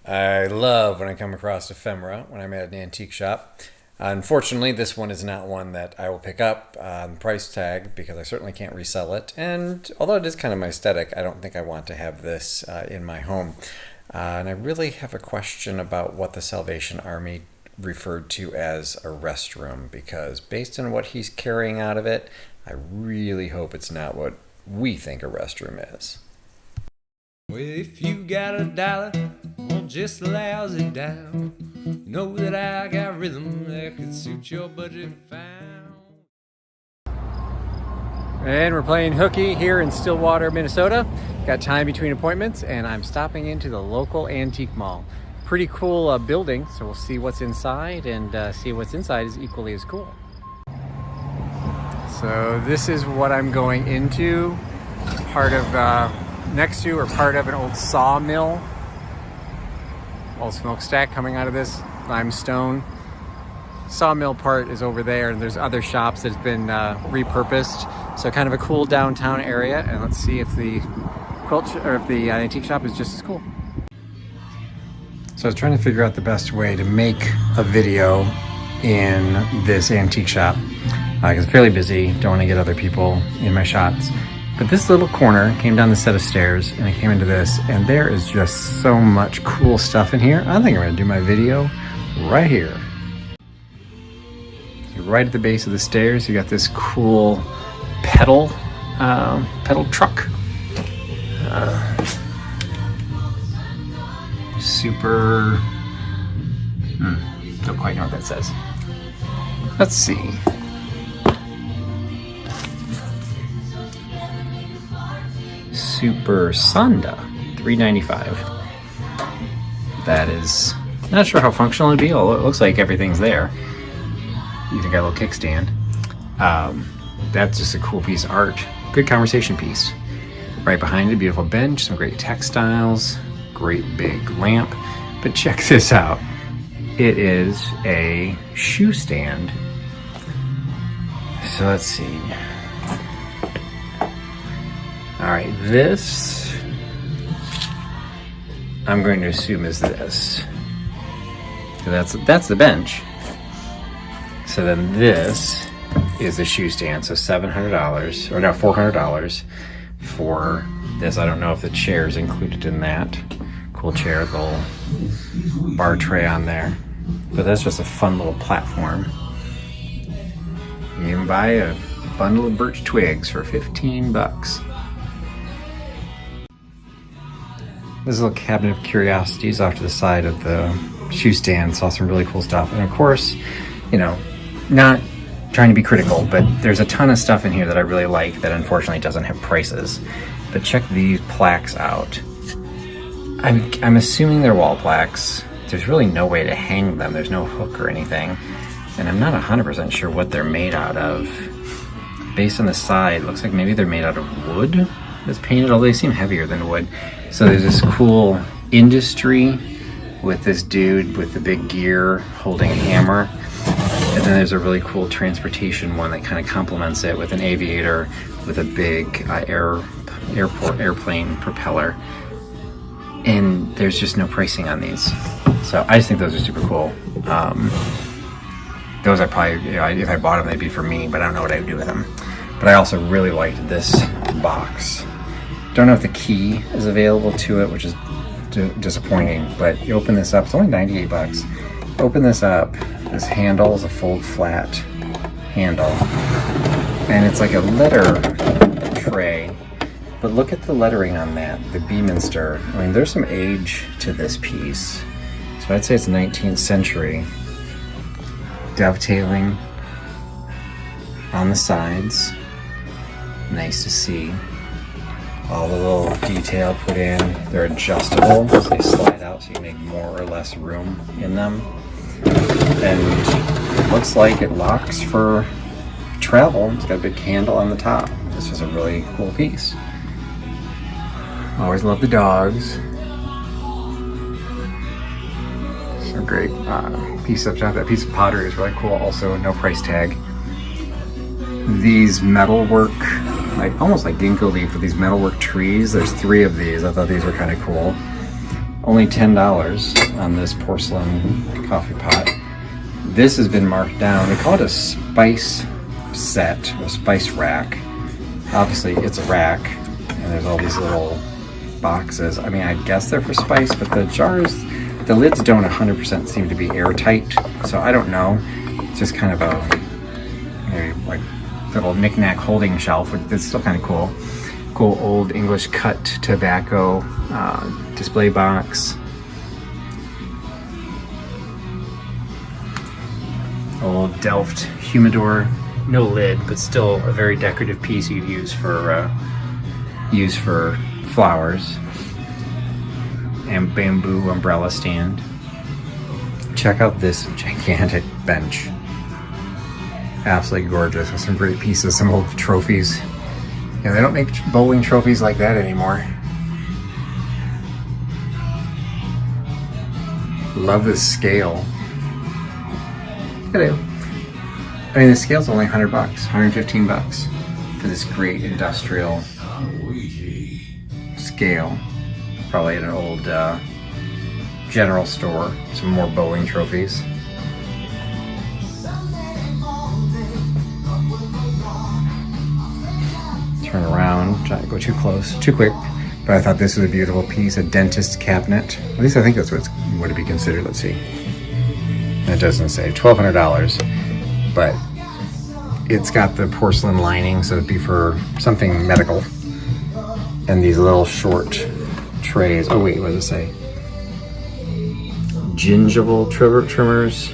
I love when I come across ephemera when I'm at an antique shop. Unfortunately, this one is not one that I will pick up on the price tag because I certainly can't resell it. And although it is kind of my aesthetic, I don't think I want to have this in my home. And I really have a question about what the Salvation Army referred to as a restroom because based on what he's carrying out of it, I really hope it's not what we think a restroom is. Well, if you got a dollar on just a lousy down, know that I got rhythm that could suit your budget fine. And we're playing hooky here in Stillwater, Minnesota. Got time between appointments, and I'm stopping into the local antique mall. Pretty cool building, so we'll see what's inside, and see what's inside is equally as cool. So this is what I'm going into. Part of next to or part of an old sawmill. Old smokestack coming out of this limestone. Sawmill part is over there, and there's other shops that's been repurposed. So kind of a cool downtown area, and let's see if the quilt or if the antique shop is just as cool. So I was trying to figure out the best way to make a video in this antique shop because it's fairly busy. Don't want to get other people in my shots. But this little corner came down the set of stairs and I came into this, and there is just so much cool stuff in here. I think I'm gonna do my video right here. You're right at the base of the stairs, you got this cool pedal truck. Super, don't quite know what that says. Let's see. Super Sonda, $3.95. That is, not sure how functional it'd be. Although it looks like everything's there. Even got a little kickstand. That's just a cool piece of art. Good conversation piece. Right behind it, beautiful bench, some great textiles, great big lamp. But check this out. It is a shoe stand. So let's see. All right, this I'm going to assume is this. So that's the bench. So then this is the shoe stand. So $700 or no, $400 for this. I don't know if the chair is included in that. Cool chair, the little bar tray on there. But that's just a fun little platform. You can buy a bundle of birch twigs for 15 bucks. This little cabinet of curiosities off to the side of the shoe stand. Saw some really cool stuff. And of course, you know, not trying to be critical, but there's a ton of stuff in here that I really like that unfortunately doesn't have prices. But check these plaques out. I'm assuming they're wall plaques. There's really no way to hang them. There's no hook or anything. And I'm not 100% sure what they're made out of. Based on the side, looks like maybe they're made out of wood that's painted, although they seem heavier than wood. So there's this cool industry with this dude with the big gear holding a hammer. And then there's a really cool transportation one that kind of complements it with an aviator with a big airplane propeller. And there's just no pricing on these. So I just think those are super cool. Those I probably, you know, if I bought them, they'd be for me, but I don't know what I would do with them. But I also really liked this box. Don't know if the key is available to it, which is disappointing, but you open this up, it's only 98 bucks. Open this up, this handle is a fold flat handle, and it's like a letter tray, but look at the lettering on that, the Beaminster. I mean, there's some age to this piece. So I'd say it's 19th century. Dovetailing on the sides. Nice to see. All the little detail put in. They're adjustable, so they slide out so you can make more or less room in them. And it looks like it locks for travel. It's got a big handle on the top. This is a really cool piece. Always love the dogs. So great piece up top. That piece of pottery is really cool. Also, no price tag. These metalwork, like almost like ginkgo leaf with these metalwork trees. There's 3 of these. I thought these were kind of cool. Only $10 on this porcelain coffee pot. This has been marked down. They call it a spice set, a spice rack. Obviously, it's a rack, and there's all these little boxes. I mean, I guess they're for spice, but the jars, the lids don't 100% seem to be airtight, so I don't know. It's just kind of a maybe like little knick-knack holding shelf, which is still kind of cool. Cool old English cut tobacco display box. Old Delft humidor, no lid, but still a very decorative piece you'd use for flowers. And bamboo umbrella stand. Check out this gigantic bench. Absolutely gorgeous with some great pieces, some old trophies. Yeah, they don't make bowling trophies like that anymore. Love this scale. Hello. I mean, the scale's only $100, $115 for this great industrial scale. Probably at an old general store. Some more bowling trophies. Turn around, try to go too close, too quick. But I thought this was a beautiful piece, a dentist cabinet. At least I think that's what would be considered. Let's see. It doesn't say $1,200, but it's got the porcelain lining, so it'd be for something medical. And these little short trays. Oh wait, what does it say? Gingival trimmers,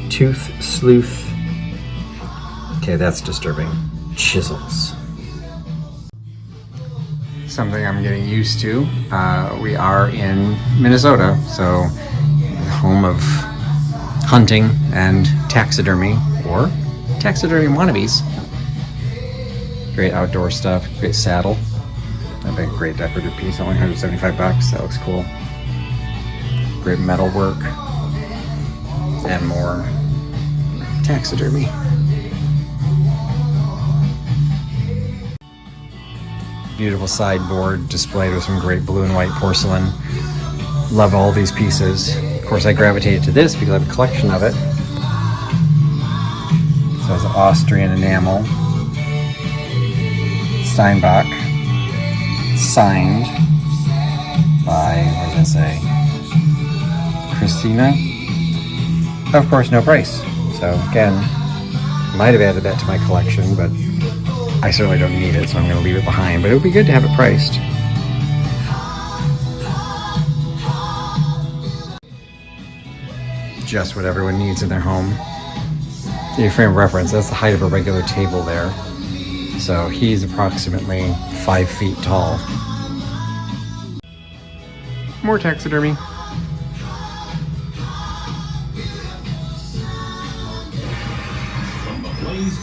tooth sleuth. Okay, that's disturbing. Chisels. Something I'm getting used to. We are in Minnesota, so home of hunting and taxidermy, or taxidermy wannabes. Great outdoor stuff, great saddle. I think great decorative piece, only $175. That looks cool. Great metal work. And more taxidermy. Beautiful sideboard displayed with some great blue and white porcelain. Love all these pieces. Of course, I gravitated to this because I have a collection of it. So it's Austrian enamel. Steinbach. Signed by, what does it say? Christina. Of course, no price. So again, might have added that to my collection, but I certainly don't need it, so I'm going to leave it behind. But it would be good to have it priced. Just what everyone needs in their home. Your frame of reference, that's the height of a regular table there. So he's approximately 5 feet tall. More taxidermy.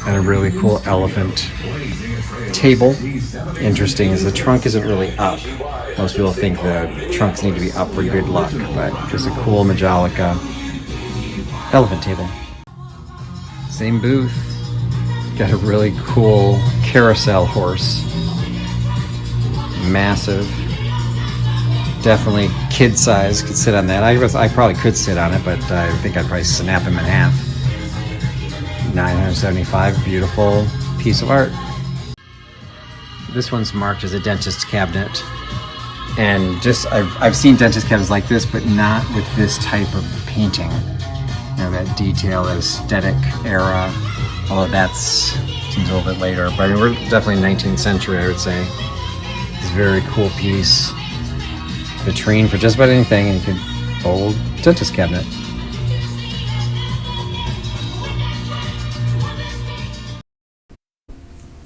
And a really cool elephant table. Interesting is the trunk isn't really up. Most people think the trunks need to be up for good luck, but just a cool Majolica elephant table. Same booth. Got a really cool carousel horse. Massive. Definitely kid size. Could sit on that. I probably could sit on it, but I think I'd probably snap him in half. $975. Beautiful piece of art. This one's marked as a dentist cabinet. And just, I've seen dentist cabinets like this, but not with this type of painting. You know, that detail, that aesthetic era. Although that's seems a little bit later, but I mean, we're definitely 19th century, I would say. It's a very cool piece. Vitrine for just about anything, and you could old dentist cabinet.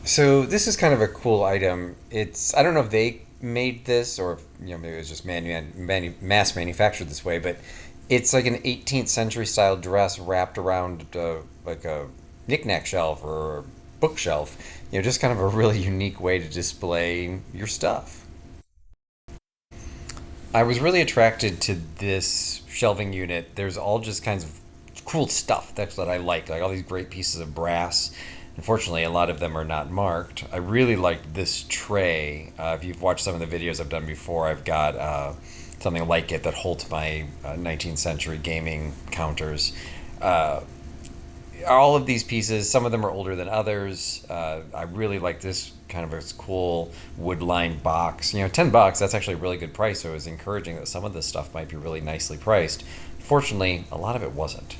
So this is kind of a cool item. It's, I don't know if they made this or if, maybe it was just mass manufactured this way, but it's like an 18th century style dress wrapped around like a knickknack shelf or a bookshelf. Just kind of a really unique way to display your stuff. I was really attracted to this shelving unit. There's all just kinds of cool stuff. That's what I like all these great pieces of brass. Unfortunately, a lot of them are not marked. I really liked this tray. If you've watched some of the videos I've done before, I've got something like it that holds my 19th century gaming counters. All of these pieces, some of them are older than others. I really like this kind of a cool wood-lined box. $10, that's actually a really good price, so it was encouraging that some of this stuff might be really nicely priced. Fortunately, a lot of it wasn't.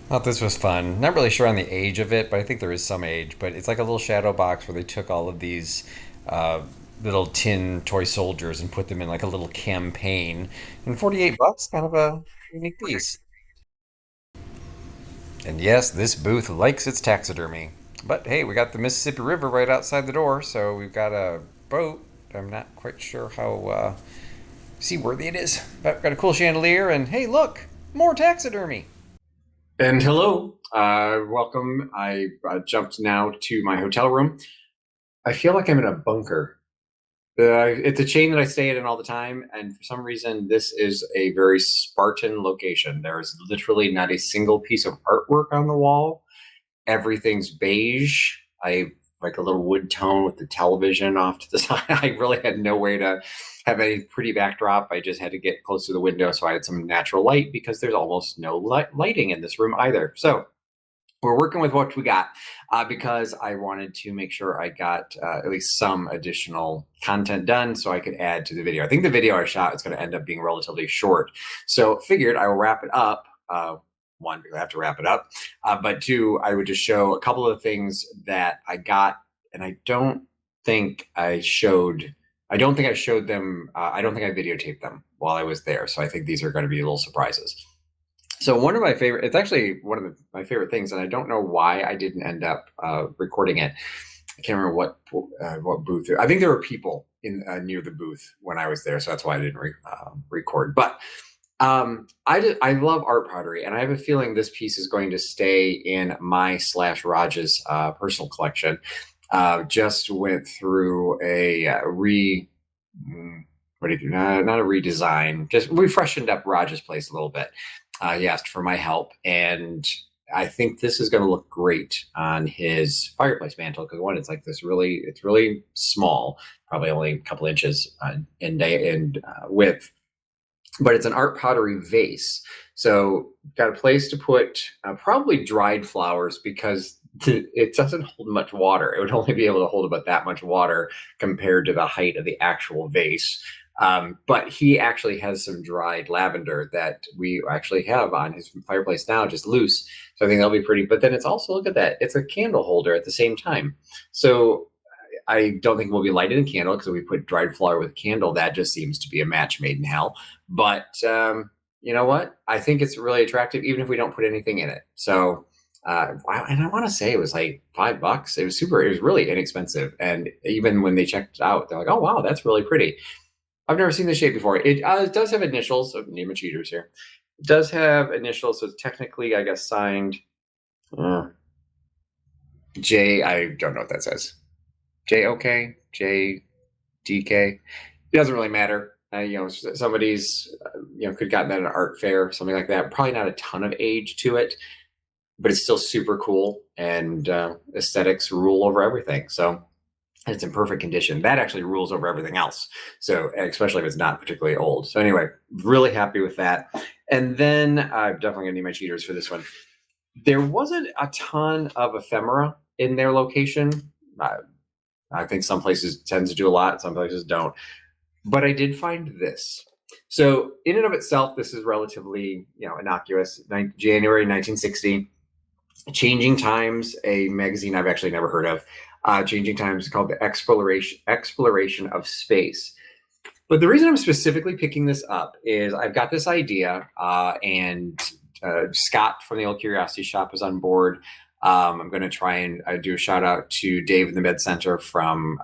Thought this was fun. Not really sure on the age of it, but I think there is some age. But it's like a little shadow box where they took all of these uh, little tin toy soldiers and put them in like a little campaign. And $48, kind of a unique piece. And yes, this booth likes its taxidermy. But hey, we got the Mississippi River right outside the door, so we've got a boat. I'm not quite sure how seaworthy it is, but we've got a cool chandelier, and hey, look, more taxidermy. And hello, welcome. I jumped now to my hotel room. I feel like I'm in a bunker. It's a chain that I stay in all the time, and for some reason, this is a very Spartan location. There is literally not a single piece of artwork on the wall. Everything's beige. I like a little wood tone with the television off to the side. I really had no way to have any pretty backdrop. I just had to get close to the window so I had some natural light because there's almost no lighting in this room either. So we're working with what we got because I wanted to make sure I got at least some additional content done so I could add to the video. I think the video I shot is going to end up being relatively short. So figured I will wrap it up. One, we have to wrap it up. But two, I would just show a couple of things that I got, and I don't think I showed them. I don't think I videotaped them while I was there. So I think these are going to be little surprises. So it's actually one of my favorite things, and I don't know why I didn't end up recording it. I can't remember what booth. I think there were people in near the booth when I was there, so that's why I didn't record. But I love art pottery, and I have a feeling this piece is going to stay in my / Raj's personal collection. Just went through a not a redesign, just we freshened up Raj's place a little bit. He asked for my help, and I think this is going to look great on his fireplace mantle because one, it's really small, probably only a couple inches in width. But it's an art pottery vase. So got a place to put probably dried flowers because it doesn't hold much water. It would only be able to hold about that much water compared to the height of the actual vase. But he actually has some dried lavender that we actually have on his fireplace now, just loose. So I think that'll be pretty. But then it's also, look at that, it's a candle holder at the same time. So I don't think we'll be lighting a candle because we put dried flower with candle. That just seems to be a match made in hell. But you know what? I think it's really attractive, even if we don't put anything in it. So, and I want to say it was like $5. It was really inexpensive. And even when they checked it out, they're like, oh, wow, that's really pretty. I've never seen this shape before. It does have initials. So name of cheaters here. It does have initials. So it's technically, I guess, signed J. I don't know what that says. JOK, JDK. It doesn't really matter. Somebody's, could have gotten that at an art fair, something like that. Probably not a ton of age to it, but it's still super cool, and aesthetics rule over everything. So it's in perfect condition. That actually rules over everything else. So especially if it's not particularly old. So anyway, really happy with that. And then I'm definitely gonna need my cheaters for this one. There wasn't a ton of ephemera in their location. I think some places tend to do a lot, some places don't. But I did find this. So in and of itself, this is relatively, innocuous. January 1960, Changing Times, a magazine I've actually never heard of. Changing Times called the Exploration of Space. But the reason I'm specifically picking this up is I've got this idea, and Scott from the Old Curiosity Shop is on board. I'm going to try and do a shout out to Dave in the Med Center from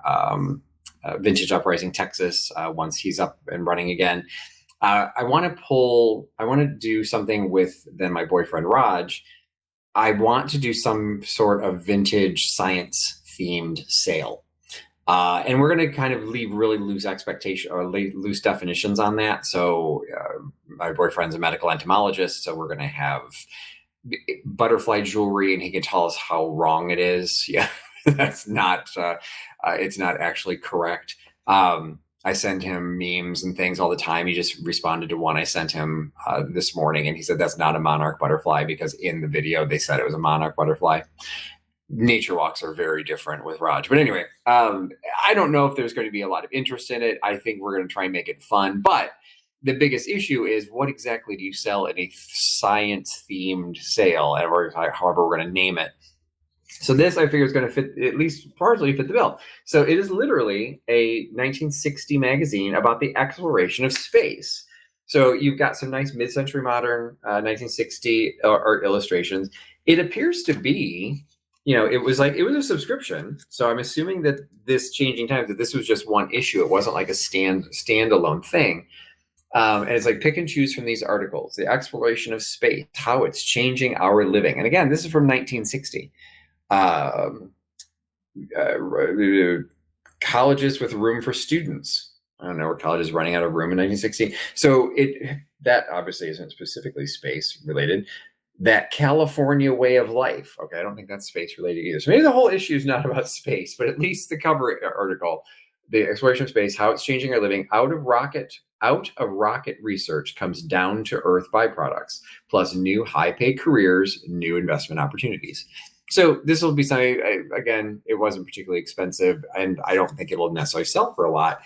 Vintage Uprising, Texas, once he's up and running again. I want to do something with then my boyfriend Raj. I want to do some sort of vintage science themed sale. And we're going to kind of leave really loose expectation or loose definitions on that. So my boyfriend's a medical entomologist, so we're going to have butterfly jewelry, and he can tell us how wrong it is. Yeah, that's not. It's not actually correct. I send him memes and things all the time. He just responded to one I sent him this morning, and he said that's not a monarch butterfly because in the video they said it was a monarch butterfly. Nature walks are very different with Raj. But anyway, I don't know if there's going to be a lot of interest in it. I think we're going to try and make it fun. But the biggest issue is what exactly do you sell in a science-themed sale, or however we're going to name it. So this, I figure, is going to fit, at least partially fit the bill. So it is literally a 1960 magazine about the exploration of space. So you've got some nice mid-century modern 1960 art illustrations. It appears to be, it was a subscription. So I'm assuming that this Changing Times, that this was just one issue. It wasn't like a standalone thing. And it's like pick and choose from these articles, the exploration of space, how it's changing our living. And again, this is from 1960. Colleges with room for students. I don't know, where colleges running out of room in 1960. So that obviously isn't specifically space related. That California way of life. Okay, I don't think that's space related either. So maybe the whole issue is not about space, but at least the cover article, the exploration of space, how it's changing our living, out of rocket research comes down to earth byproducts, plus new high paid careers, new investment opportunities. So this will be something, again, it wasn't particularly expensive, and I don't think it will necessarily sell for a lot,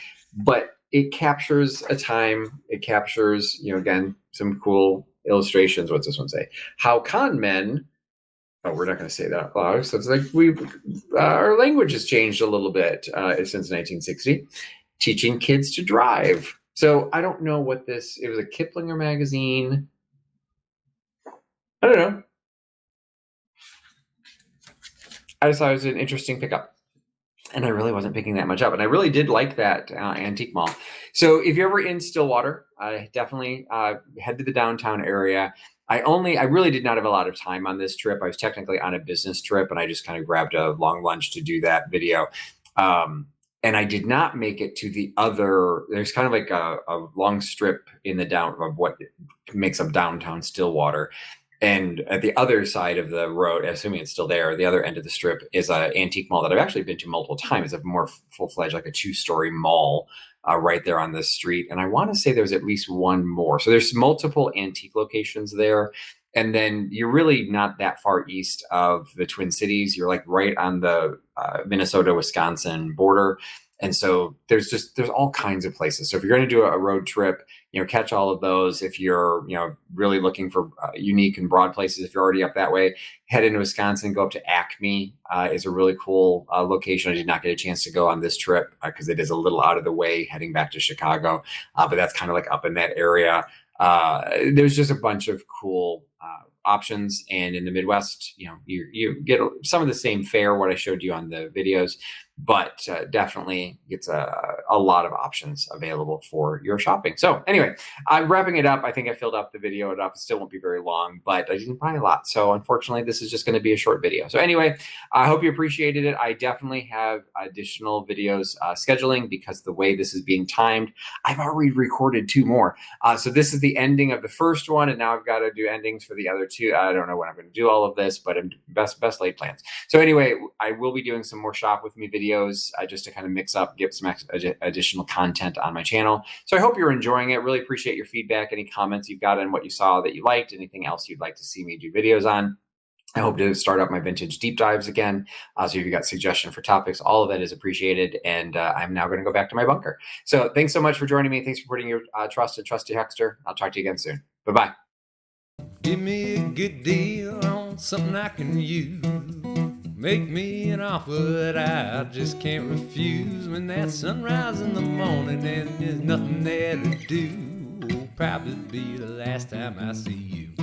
but it captures a time. It captures, again, some cool illustrations. What's this one say? How con men, we're not going to say that out loud. So it's like our language has changed a little bit since 1960. Teaching kids to drive. So I don't know what it was a Kiplinger magazine. I don't know. I just thought it was an interesting pickup, and I really wasn't picking that much up. And I really did like that antique mall. So if you're ever in Stillwater, I definitely head to the downtown area. I really did not have a lot of time on this trip. I was technically on a business trip, and I just kind of grabbed a long lunch to do that video. And I did not make it to the other. There's kind of like a long strip in the of what makes up downtown Stillwater. And at the other side of the road, assuming it's still there, the other end of the strip is an antique mall that I've actually been to multiple times. It's a more full-fledged, like a 2-story mall right there on the street. And I want to say there's at least one more. So there's multiple antique locations there. And then you're really not that far east of the Twin Cities. You're like right on the Minnesota-Wisconsin border. And so there's all kinds of places. So if you're going to do a road trip, catch all of those. If you're, really looking for unique and broad places, if you're already up that way, head into Wisconsin, go up to Acme is a really cool location. I did not get a chance to go on this trip because it is a little out of the way heading back to Chicago. But that's kind of like up in that area. There's just a bunch of cool options. And in the Midwest, you get some of the same fare, what I showed you on the videos, but definitely it's a lot of options available for your shopping. So anyway, I'm wrapping it up. I think I filled up the video enough. It still won't be very long, but I didn't buy a lot. So unfortunately, this is just going to be a short video. So anyway, I hope you appreciated it. I definitely have additional videos scheduling because the way this is being timed, I've already recorded 2 more. So this is the ending of the first one, and now I've got to do endings for the other 2. I don't know when I'm going to do all of this, but I'm best laid plans. So anyway, I will be doing some more Shop With Me videos just to kind of mix up, get some additional content on my channel. So I hope you're enjoying it. Really appreciate your feedback, any comments you've got on what you saw that you liked, anything else you'd like to see me do videos on. I hope to start up my vintage deep dives again. So if you got suggestion for topics, all of that is appreciated. And I'm now going to go back to my bunker. So thanks so much for joining me. Thanks for putting your trust in Trusty Huckster. I'll talk to you again soon. Bye-bye. Give me a good deal on something I can use. Make me an offer that I just can't refuse. When that sunrise in the morning and there's nothing there to do, will probably be the last time I see you.